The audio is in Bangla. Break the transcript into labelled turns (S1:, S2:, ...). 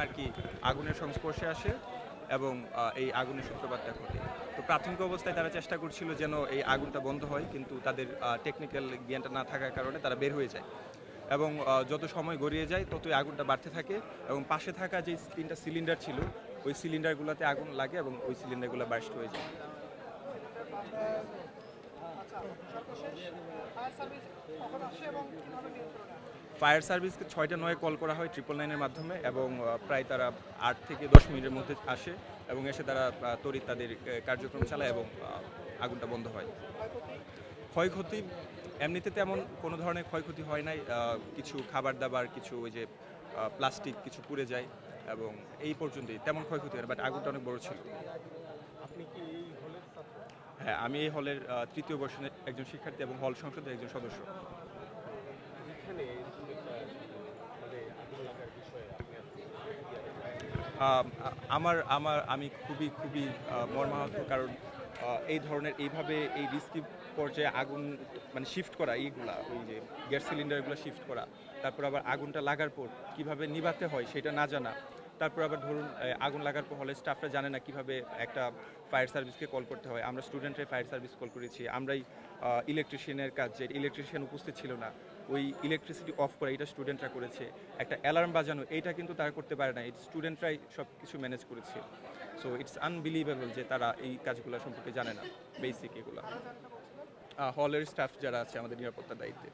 S1: আর কি আগুনের সংস্পর্শে আসে এবং এই আগুনের সূত্রপাতটা ঘটে। তো প্রাথমিক অবস্থায় তারা চেষ্টা করছিল যেন এই আগুনটা বন্ধ হয়, কিন্তু তাদের টেকনিক্যাল জ্ঞানটা না থাকার কারণে তারা বের হয়ে যায় এবং যত সময় গড়িয়ে যায় ততই আগুনটা বাড়তে থাকে এবং পাশে থাকা যে 3টা সিলিন্ডার ছিল ওই সিলিন্ডারগুলোতে আগুন লাগে এবং ওই সিলিন্ডারগুলো বার্স্ট হয়ে যায়। ফায়ার সার্ভিসকে 6টা 9 কল করা হয় 999-এর মাধ্যমে এবং প্রায় তারা 8 থেকে 10 মিনিটের মধ্যে আসে এবং এসে তারা তড়িৎ তাদের কার্যক্রম চালায় এবং আগুনটা বন্ধ হয়। ক্ষয়ক্ষতি এমনিতে তেমন কোনো ধরনের ক্ষয়ক্ষতি হয় নাই। কিছু খাবার দাবার, কিছু ওই যে প্লাস্টিক কিছু পুড়ে যায় এবং এই পর্যন্তই, তেমন ক্ষয়ক্ষতি হয় না, বাট আগুনটা অনেক বড় ছিল।
S2: আপনি কি এই হলের ছাত্র?
S1: হ্যাঁ, আমি এই হলের 3য় বর্ষের একজন শিক্ষার্থী এবং হল সংসদের একজন সদস্য।
S2: এখানে এরকম একটা মানে আগুন লাগার বিষয়ে আপনি
S1: আমি খুবই খুবই মর্মাহত, কারণ এই ধরনের এইভাবে এই রিস্কি পর্যায়ে আগুন মানে শিফট করা, এইগুলা ওই যে গ্যাস সিলিন্ডারগুলো শিফট করা, তারপর আবার আগুনটা লাগার পর কিভাবে নিভাতে হয় সেটা না জানা, তারপর আবার ধরুন আগুন লাগার পর হলে স্টাফরা জানে না কিভাবে একটা ফায়ার সার্ভিসকে কল করতে হয়। আমরা স্টুডেন্টরাই ফায়ার সার্ভিস কল করেছি, আমরাই ইলেকট্রিশিয়ানের কাজ, যে ইলেকট্রিশিয়ান উপস্থিত ছিল না, ওই ইলেকট্রিসিটি অফ করা এটা স্টুডেন্টরা করেছে, একটা অ্যালার্ম বাজানো এইটা কিন্তু তারা করতে পারে না, এই স্টুডেন্টরাই সব কিছু ম্যানেজ করেছে। সো ইটস আনবিলিভেবল যে তারা এই কাজগুলো সম্পর্কে জানে না, বেসিক এগুলো। হলের স্টাফ যারা আছে আমাদের নিরাপত্তার দায়িত্বে।